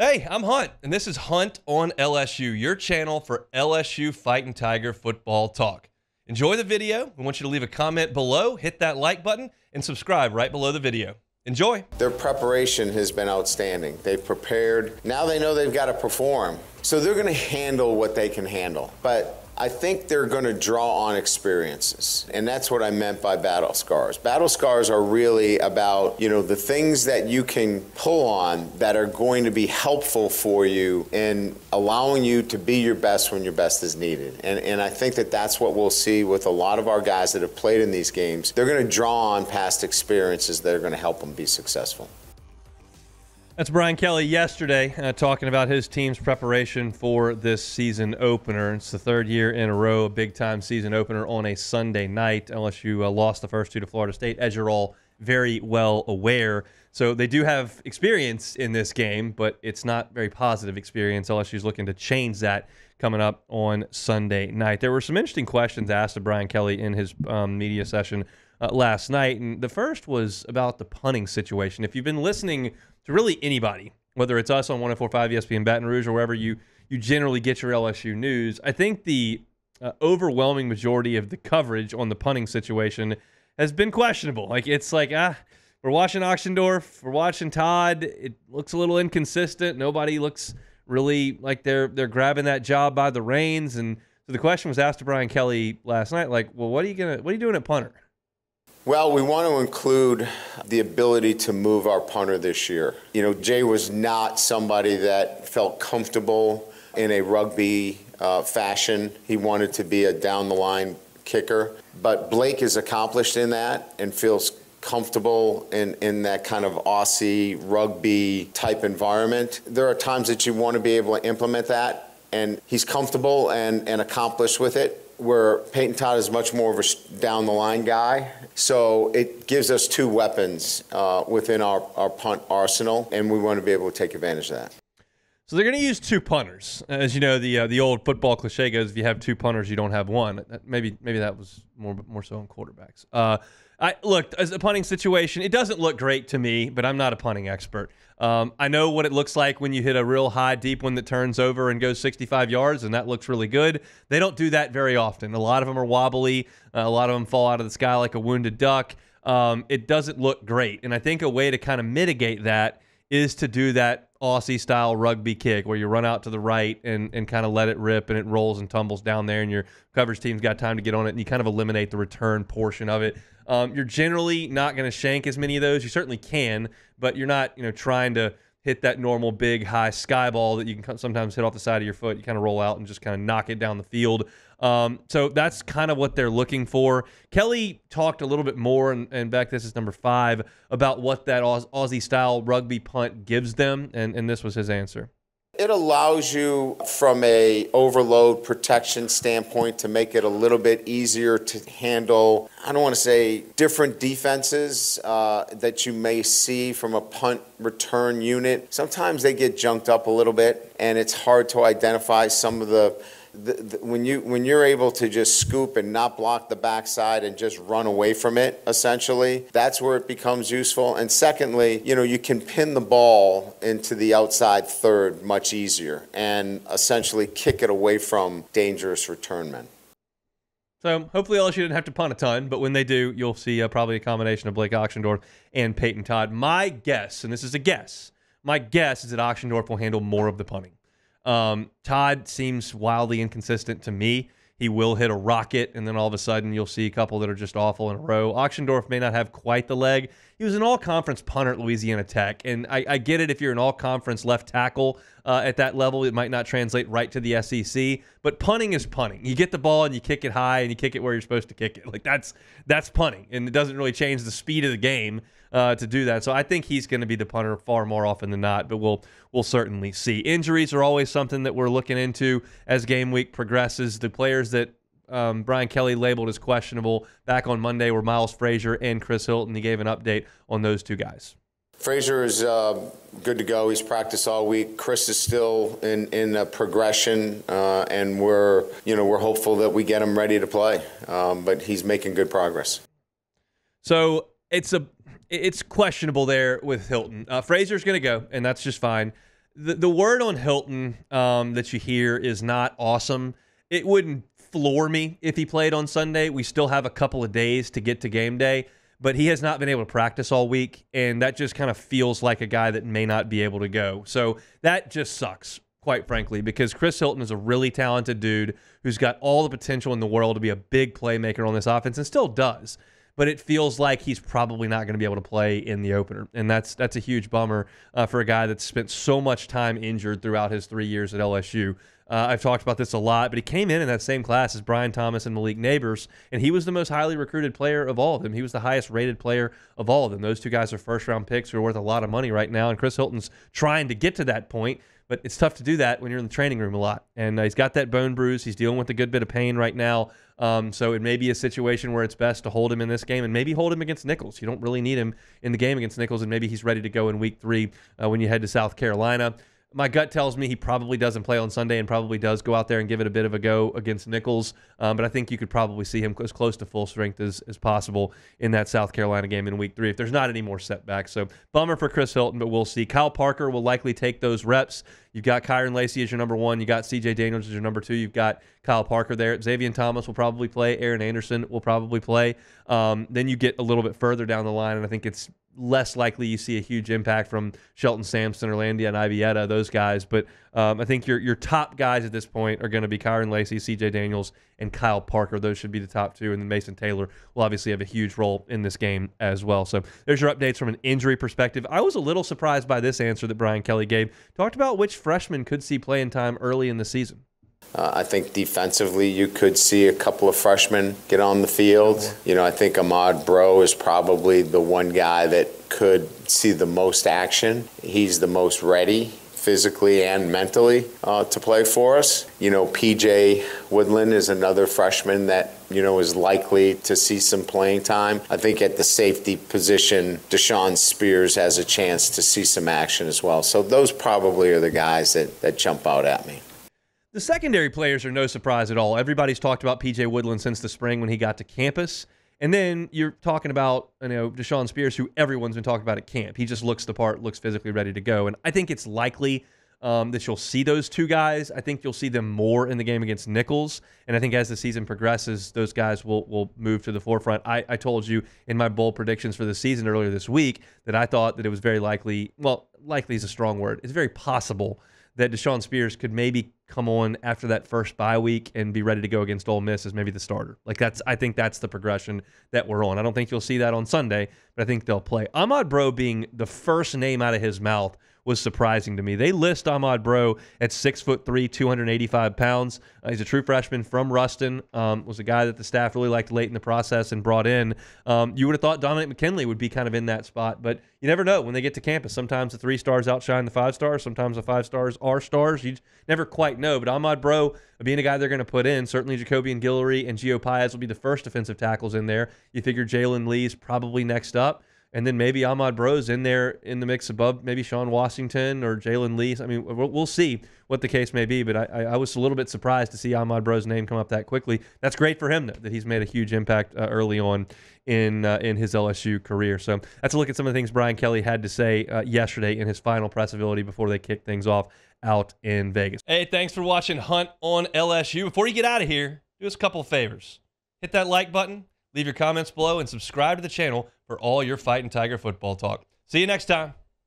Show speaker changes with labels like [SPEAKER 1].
[SPEAKER 1] Hey, I'm Hunt, and this is Hunt on LSU, your channel for LSU Fighting Tiger football talk. Enjoy the video. We want you to leave a comment below, hit that like button, and subscribe right below the video. Enjoy.
[SPEAKER 2] Their preparation has been outstanding. They've prepared. Now they know they've got to perform. So they're going to handle what they can handle. But I think they're going to draw on experiences. And that's what I meant by battle scars. Battle scars are really about, the things that you can pull on that are going to be helpful for you in allowing you to be your best when your best is needed. And I think that that's what we'll see with a lot of our guys that have played in these games. They're going to draw on past experiences that are going to help them be successful.
[SPEAKER 1] That's Brian Kelly yesterday talking about his team's preparation for this season opener. It's the third year in a row, a big-time season opener on a Sunday night. LSU lost the first two to Florida State, as you're all very well aware. So they do have experience in this game, but it's not very positive experience. LSU's looking to change that coming up on Sunday night. There were some interesting questions asked of Brian Kelly in his media session last night, and the first was about the punting situation. If you've been listening to really anybody, whether it's us on 104.5 ESPN Baton Rouge or wherever you generally get your LSU news, I think the overwhelming majority of the coverage on the punting situation has been questionable. We're watching Auchendorf, we're watching Todd. It looks a little inconsistent. Nobody looks really like they're grabbing that job by the reins. And so the question was asked to Brian Kelly last night, what are you doing at punter?
[SPEAKER 2] Well, we want to include the ability to move our punter this year. Jay was not somebody that felt comfortable in a rugby fashion. He wanted to be a down-the-line kicker. But Blake is accomplished in that and feels comfortable in that kind of Aussie rugby type environment. There are times that you want to be able to implement that, and he's comfortable and accomplished with it, where Peyton Todd is much more of a down-the-line guy. So it gives us two weapons within our punt arsenal, and we want to be able to take advantage of that.
[SPEAKER 1] So they're going to use two punters. As you know, the old football cliche goes, if you have two punters, you don't have one. Maybe that was more so in quarterbacks. Look, as a punting situation, it doesn't look great to me, but I'm not a punting expert. I know what it looks like when you hit a real high, deep one that turns over and goes 65 yards, and that looks really good. They don't do that very often. A lot of them are wobbly. A lot of them fall out of the sky like a wounded duck. It doesn't look great. And I think a way to kind of mitigate that is to do that Aussie-style rugby kick where you run out to the right and kind of let it rip, and it rolls and tumbles down there, and your coverage team's got time to get on it, and you kind of eliminate the return portion of it. You're generally not going to shank as many of those. You certainly can, but you're not trying to hit that normal big high sky ball that you can sometimes hit off the side of your foot. You kind of roll out and just kind of knock it down the field. So that's kind of what they're looking for. Kelly talked a little bit more, and back this is number 5, about what that Aussie-style rugby punt gives them, and this was his answer.
[SPEAKER 2] It allows you, from a overload protection standpoint, to make it a little bit easier to handle, I don't want to say different defenses that you may see from a punt return unit. Sometimes they get junked up a little bit, and it's hard to identify some of the when you're able to just scoop and not block the backside and just run away from it, essentially, that's where it becomes useful. And secondly, you can pin the ball into the outside third much easier and essentially kick it away from dangerous return men.
[SPEAKER 1] So hopefully LSU didn't have to punt a ton, but when they do, you'll see probably a combination of Blake Auchendorf and Peyton Todd. My guess, and this is a guess, my guess is that Auchendorf will handle more of the punting. Todd seems wildly inconsistent to me. He will hit a rocket, and then all of a sudden you'll see a couple that are just awful in a row. Auchendorf may not have quite the leg. He was an all-conference punter at Louisiana Tech, and I get it if you're an all-conference left tackle at that level. It might not translate right to the SEC, but punting is punting. You get the ball and you kick it high and you kick it where you're supposed to kick it. That's punting, and it doesn't really change the speed of the game to do that. So I think he's going to be the punter far more often than not, but we'll certainly see. Injuries are always something that we're looking into as game week progresses. The players that Brian Kelly labeled as questionable back on Monday were Miles Frazier and Chris Hilton. He gave an update on those two guys.
[SPEAKER 2] Frazier is good to go. He's practiced all week. Chris is still in a progression, and we're hopeful that we get him ready to play. But he's making good progress.
[SPEAKER 1] So it's questionable there with Hilton. Frazier's going to go, and that's just fine. The word on Hilton that you hear is not awesome. It wouldn't floor me if he played on Sunday. We still have a couple of days to get to game day, but he has not been able to practice all week, and that just kind of feels like a guy that may not be able to go. So that just sucks, quite frankly, because Chris Hilton is a really talented dude who's got all the potential in the world to be a big playmaker on this offense and still does. But it feels like he's probably not going to be able to play in the opener. And that's a huge bummer for a guy that's spent so much time injured throughout his 3 years at LSU. I've talked about this a lot, but he came in that same class as Brian Thomas and Malik Neighbors, and he was the most highly recruited player of all of them. He was the highest rated player of all of them. Those two guys are first-round picks who are worth a lot of money right now, and Chris Hilton's trying to get to that point. But it's tough to do that when you're in the training room a lot. And he's got that bone bruise. He's dealing with a good bit of pain right now. So it may be a situation where it's best to hold him in this game and maybe hold him against Nichols. You don't really need him in the game against Nichols, and maybe he's ready to go in week 3 when you head to South Carolina. My gut tells me he probably doesn't play on Sunday and probably does go out there and give it a bit of a go against Nichols. But I think you could probably see him as close to full strength as possible in that South Carolina game in week 3 if there's not any more setbacks. So bummer for Chris Hilton, but we'll see. Kyle Parker will likely take those reps. You've got Kyron Lacey as your number 1. You got C.J. Daniels as your number 2. You've got Kyle Parker there. Xavier Thomas will probably play. Aaron Anderson will probably play. Then you get a little bit further down the line, and I think it's less likely you see a huge impact from Shelton Sampson or Landian Ibieta, those guys. But I think your top guys at this point are going to be Kyron Lacey, C.J. Daniels, and Kyle Parker. Those should be the top 2. And then Mason Taylor will obviously have a huge role in this game as well. So there's your updates from an injury perspective. I was a little surprised by this answer that Brian Kelly gave. Talked about which freshman could see playing time early in the season.
[SPEAKER 2] I think defensively you could see a couple of freshmen get on the field. You know, I think Ahmad Bro is probably the one guy that could see the most action. He's the most ready physically and mentally to play for us. You know, PJ Woodland is another freshman that, you know, is likely to see some playing time. I think at the safety position, Deshaun Spears has a chance to see some action as well. So those probably are the guys that jump out at me.
[SPEAKER 1] The secondary players are no surprise at all. Everybody's talked about P.J. Woodland since the spring when he got to campus. And then you're talking about, Deshaun Spears, who everyone's been talking about at camp. He just looks the part, looks physically ready to go. And I think it's likely that you'll see those two guys. I think you'll see them more in the game against Nichols. And I think as the season progresses, those guys will move to the forefront. I told you in my bold predictions for the season earlier this week that I thought that it was very likely, well, likely is a strong word. It's very possible that Deshaun Spears could maybe come on after that first bye week and be ready to go against Ole Miss as maybe the starter. I think that's the progression that we're on. I don't think you'll see that on Sunday, but I think they'll play. Ahmad Bro being the first name out of his mouth was surprising to me. They list Ahmad Bro at 6'3", 285 pounds. He's a true freshman from Ruston. Was a guy that the staff really liked late in the process and brought in. You would have thought Dominic McKinley would be kind of in that spot, but you never know when they get to campus. Sometimes the 3 stars outshine the 5 stars. Sometimes the 5 stars are stars. You never quite know. But Ahmad Bro, being a guy they're going to put in, certainly Jacobian Guillory and Gio Paez will be the first defensive tackles in there. You figure Jalen Lee's probably next up. And then maybe Ahmad Bro's in there in the mix above maybe Sean Washington or Jalen Lee. I mean, we'll see what the case may be, but I was a little bit surprised to see Ahmad Bro's name come up that quickly. That's great for him, though, that he's made a huge impact early on in his LSU career. So that's a look at some of the things Brian Kelly had to say yesterday in his final press ability before they kicked things off out in Vegas. Hey, thanks for watching Hunt on LSU. Before you get out of here, do us a couple of favors. Hit that like button. Leave your comments below and subscribe to the channel for all your Fighting Tiger football talk. See you next time.